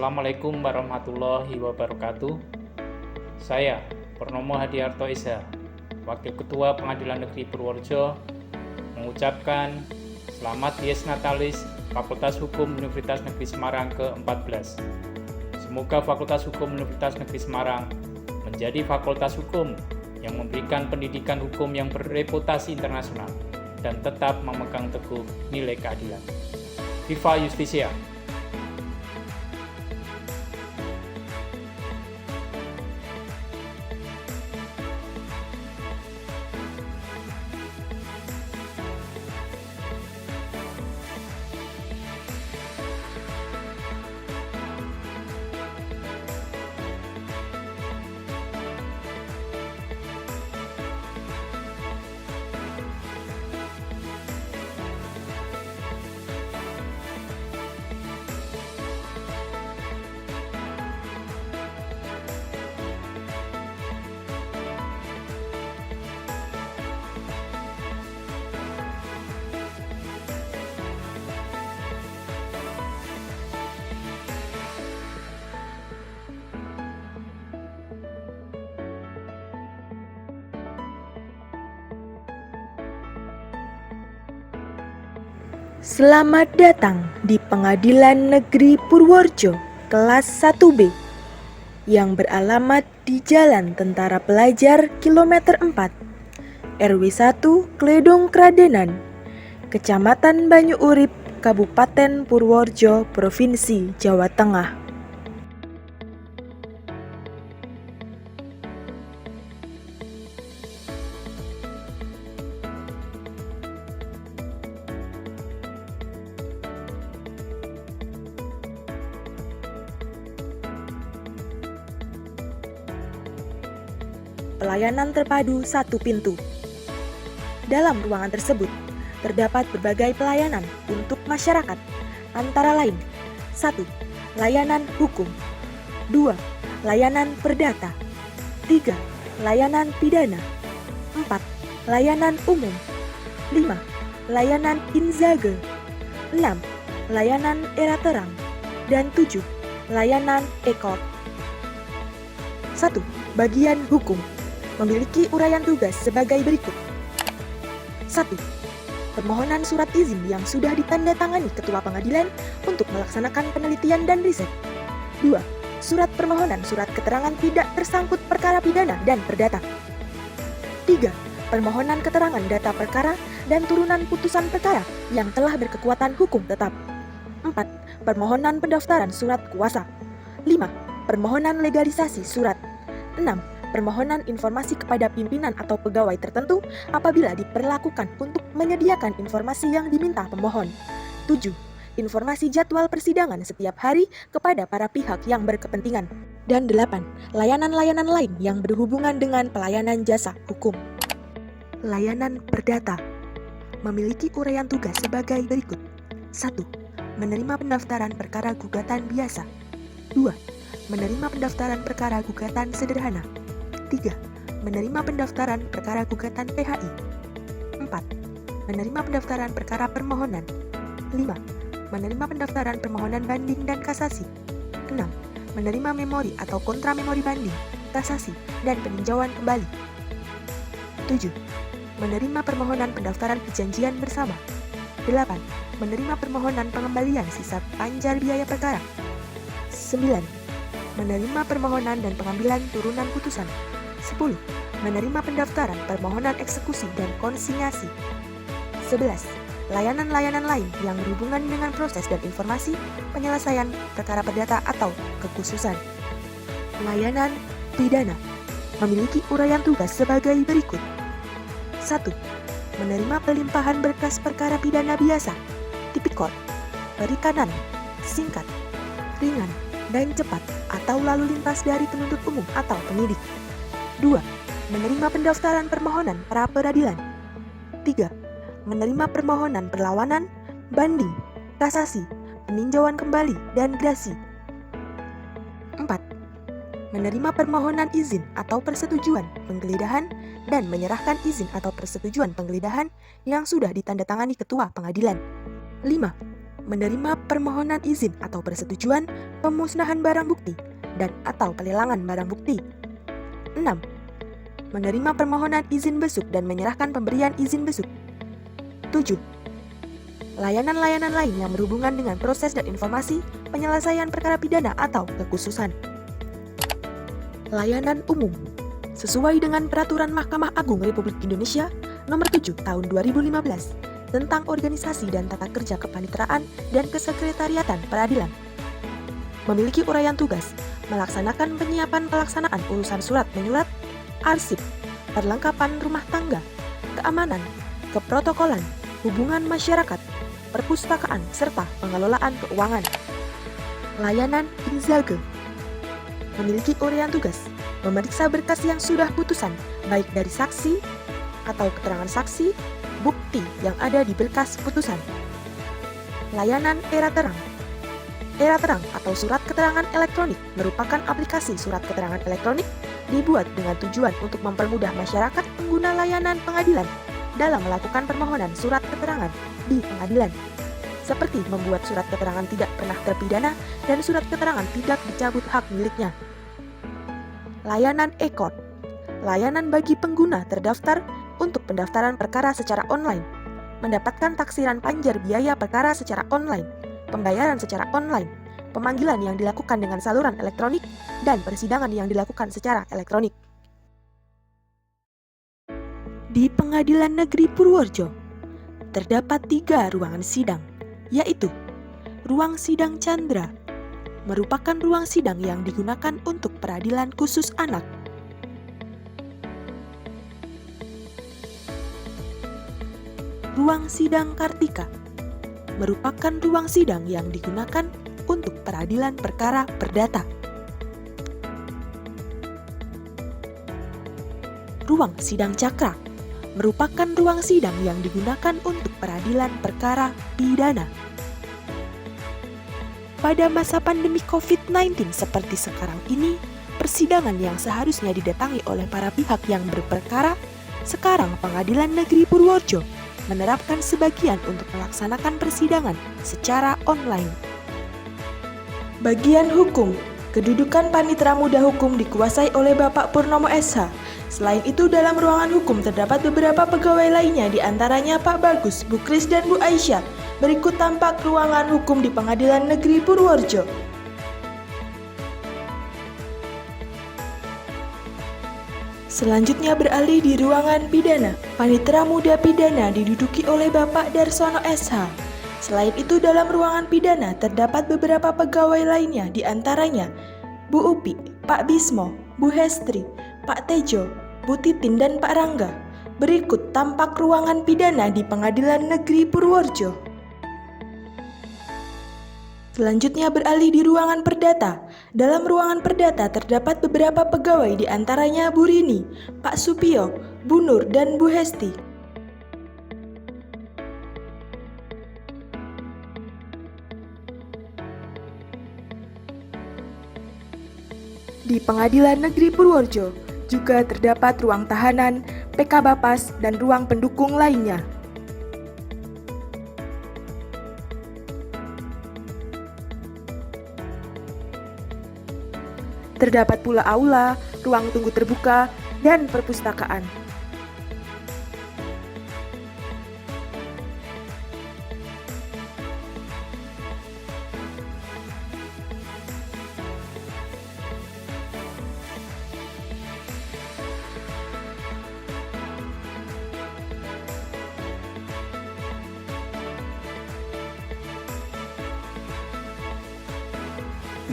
Assalamualaikum warahmatullahi wabarakatuh. Saya, Purnomo Hadiarto Eza, Wakil Ketua Pengadilan Negeri Purworejo, mengucapkan Selamat Dies Natalis Fakultas Hukum Universitas Negeri Semarang ke-14. Semoga Fakultas Hukum Universitas Negeri Semarang menjadi fakultas hukum yang memberikan pendidikan hukum yang berreputasi internasional dan tetap memegang teguh nilai keadilan. Viva Justitia! Selamat datang di Pengadilan Negeri Purworejo kelas 1B yang beralamat di Jalan Tentara Pelajar Kilometer 4, RW 1 Kledong Kradenan, Kecamatan Banyu Urip, Kabupaten Purworejo, Provinsi Jawa Tengah. Pelayanan terpadu satu pintu. Dalam ruangan tersebut, terdapat berbagai pelayanan untuk masyarakat, antara lain 1. Layanan hukum 2. Layanan perdata 3. Layanan pidana 4. Layanan umum 5. Layanan inzage 6. Layanan era terang dan 7. Layanan ekor. 1. Bagian hukum memiliki uraian tugas sebagai berikut. 1. Permohonan surat izin yang sudah ditandatangani Ketua Pengadilan untuk melaksanakan penelitian dan riset. 2. Surat permohonan surat keterangan tidak tersangkut perkara pidana dan perdata. 3. Permohonan keterangan data perkara dan turunan putusan perkara yang telah berkekuatan hukum tetap. 4. Permohonan pendaftaran surat kuasa. 5. Permohonan legalisasi surat. 6. Permohonan informasi kepada pimpinan atau pegawai tertentu apabila diperlakukan untuk menyediakan informasi yang diminta pemohon. 7. Informasi jadwal persidangan setiap hari kepada para pihak yang berkepentingan. Dan 8. Layanan-layanan lain yang berhubungan dengan pelayanan jasa hukum. Layanan perdata memiliki uraian tugas sebagai berikut. 1. Menerima pendaftaran perkara gugatan biasa. 2. Menerima pendaftaran perkara gugatan sederhana. 3. Menerima pendaftaran perkara gugatan PHI. 4. Menerima pendaftaran perkara permohonan. 5. Menerima pendaftaran permohonan banding dan kasasi. 6. Menerima memori atau kontra memori banding, kasasi, dan peninjauan kembali. 7. Menerima permohonan pendaftaran perjanjian bersama. 8. Menerima permohonan pengembalian sisa panjar biaya perkara. 9. Menerima permohonan dan pengambilan turunan putusan. 10. Menerima pendaftaran permohonan eksekusi dan konsinyasi. 11. Layanan-layanan lain yang berhubungan dengan proses dan informasi penyelesaian perkara perdata atau kekhususan. Layanan pidana memiliki uraian tugas sebagai berikut. 1. Menerima pelimpahan berkas perkara pidana biasa, tipikor, perikanan, singkat, ringan, dan cepat atau lalu lintas dari penuntut umum atau penyidik. 2. Menerima pendaftaran permohonan pra peradilan. 3. Menerima permohonan perlawanan, banding, kasasi, peninjauan kembali, dan grasi. 4. Menerima permohonan izin atau persetujuan penggeledahan dan menyerahkan izin atau persetujuan penggeledahan yang sudah ditandatangani Ketua Pengadilan. 5. menerima permohonan izin atau persetujuan pemusnahan barang bukti dan atau pelelangan barang bukti. 6. Menerima permohonan izin besuk dan menyerahkan pemberian izin besuk. 7. Layanan-layanan lain yang berhubungan dengan proses dan informasi penyelesaian perkara pidana atau kekhususan. Layanan umum sesuai dengan Peraturan Mahkamah Agung Republik Indonesia Nomor 7 Tahun 2015 tentang organisasi dan tata kerja kepaniteraan dan kesekretariatan peradilan. Memiliki uraian tugas, melaksanakan penyiapan pelaksanaan urusan surat menyurat, arsip, perlengkapan rumah tangga, keamanan, keprotokolan, hubungan masyarakat, perpustakaan, serta pengelolaan keuangan. Layanan Inzage memiliki uraian tugas, memeriksa berkas yang sudah putusan, baik dari saksi atau keterangan saksi, bukti yang ada di berkas putusan. Layanan Era Terang. Era Terang atau Surat Keterangan Elektronik merupakan aplikasi surat keterangan elektronik dibuat dengan tujuan untuk mempermudah masyarakat pengguna layanan pengadilan dalam melakukan permohonan surat keterangan di pengadilan, seperti membuat surat keterangan tidak pernah terpidana dan surat keterangan tidak dicabut hak miliknya. Layanan e-court. Layanan bagi pengguna terdaftar untuk pendaftaran perkara secara online, mendapatkan taksiran panjar biaya perkara secara online, pembayaran secara online, pemanggilan yang dilakukan dengan saluran elektronik, dan persidangan yang dilakukan secara elektronik. Di Pengadilan Negeri Purworejo, terdapat 3 ruangan sidang, yaitu Ruang Sidang Chandra, merupakan ruang sidang yang digunakan untuk peradilan khusus anak. Ruang Sidang Kartika merupakan ruang sidang yang digunakan untuk peradilan perkara perdata. Ruang Sidang Cakra merupakan ruang sidang yang digunakan untuk peradilan perkara pidana. Pada masa pandemi COVID-19 seperti sekarang ini, persidangan yang seharusnya didatangi oleh para pihak yang berperkara, sekarang Pengadilan Negeri Purworejo menerapkan sebagian untuk melaksanakan persidangan secara online. Bagian hukum, kedudukan Panitera Muda Hukum dikuasai oleh Bapak Purnomo SH. Selain itu, dalam ruangan hukum terdapat beberapa pegawai lainnya, di antaranya Pak Bagus, Bu Kris, dan Bu Aisyah. Berikut tampak ruangan hukum di Pengadilan Negeri Purworejo. Selanjutnya beralih di ruangan pidana. Panitera Muda Pidana diduduki oleh Bapak Darsono SH. Selain itu, dalam ruangan pidana terdapat beberapa pegawai lainnya, di antaranya Bu Upi, Pak Bismo, Bu Hestri, Pak Tejo, Bu Titin, dan Pak Rangga. Berikut tampak ruangan pidana di Pengadilan Negeri Purworejo. Selanjutnya beralih di ruangan perdata. Dalam ruangan perdata terdapat beberapa pegawai, di antaranya Bu Rini, Pak Supio, Bu Nur, dan Bu Hesti. Di Pengadilan Negeri Purworejo juga terdapat ruang tahanan, PK Bapas, dan ruang pendukung lainnya. Terdapat pula aula, ruang tunggu terbuka, dan perpustakaan.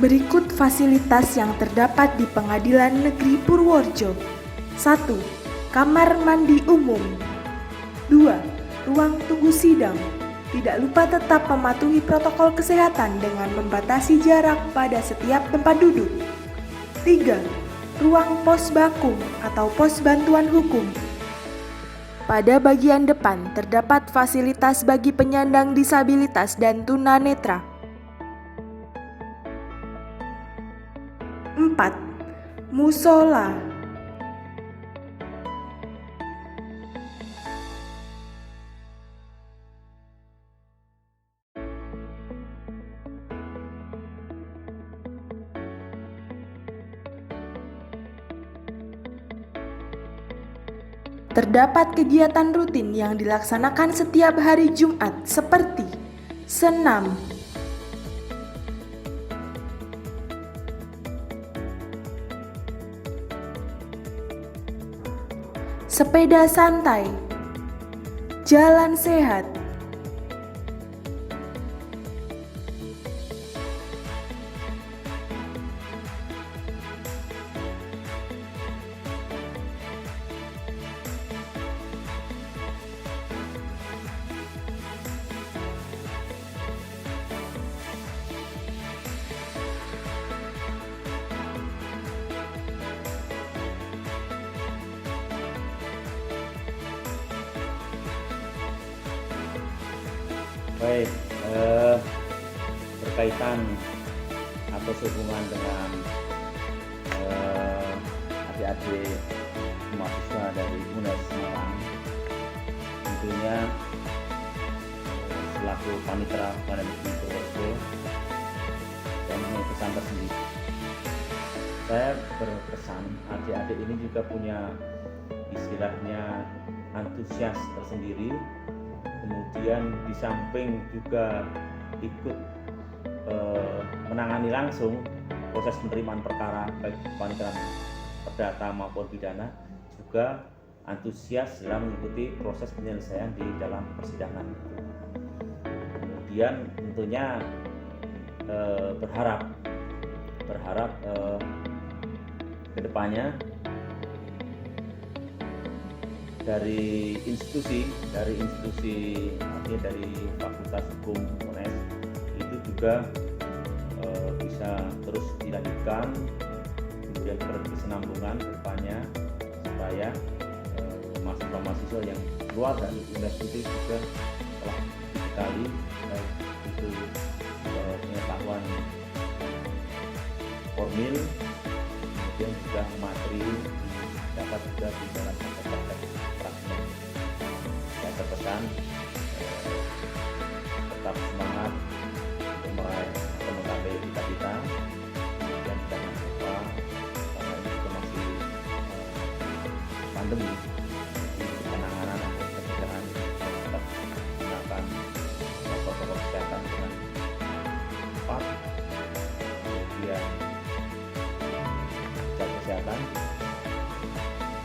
Berikut fasilitas yang terdapat di Pengadilan Negeri Purworejo. 1. Kamar mandi umum. 2. Ruang tunggu sidang. Tidak lupa tetap mematuhi protokol kesehatan dengan membatasi jarak pada setiap tempat duduk. 3. Ruang pos bakum atau pos bantuan hukum. Pada bagian depan terdapat fasilitas bagi penyandang disabilitas dan tunanetra. 4. Musola. 5. Terdapat kegiatan rutin yang dilaksanakan setiap hari Jumat seperti senam, sepeda santai, jalan sehat, Baik, berkaitan atau sehubungan dengan adik-adik mahasiswa dari UNES Semarang, tentunya selaku Panitera Pengadilan Negeri Purworejo, saya punya pesan tersendiri. Saya berpesan adik-adik ini juga punya istilahnya antusias tersendiri, kemudian di samping juga ikut menangani langsung proses penerimaan perkara baik panitera perdata maupun pidana, juga antusias dalam mengikuti proses penyelesaian di dalam persidangan. Kemudian tentunya berharap kedepannya dari institusi artinya dari Fakultas Hukum UNES itu juga bisa terus dilanjutkan, kemudian berkesinambungan ke depannya supaya mahasiswa-mahasiswa yang keluar dari UNES itu juga telah dibekali baik itu pengetahuan formil, kemudian juga materi dapat juga di dalam praktek praktek. Saya berpesan tetap semangat untuk meraih atau mencapai cita-cita, dan jangan lupa karena ini juga masih pandemi, jadi penanganan atau pencegahan tetap gunakan protokol kesehatan dengan tepat, kemudian jaga kesehatan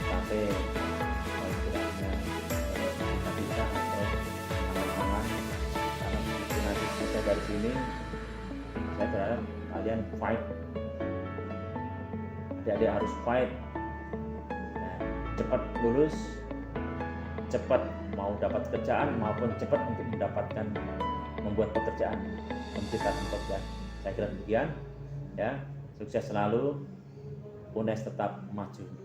sampai istilahnya cita-cita atau angan-angan. Karena begitu nanti selesai dari sini, saya berharap kalian fight, adik-adik harus fight, cepat lulus, cepat mau dapat kerjaan maupun cepat untuk mendapatkan membuat pekerjaan, menciptakan pekerjaan. Saya kira demikian ya. Sukses selalu, UNES tetap maju.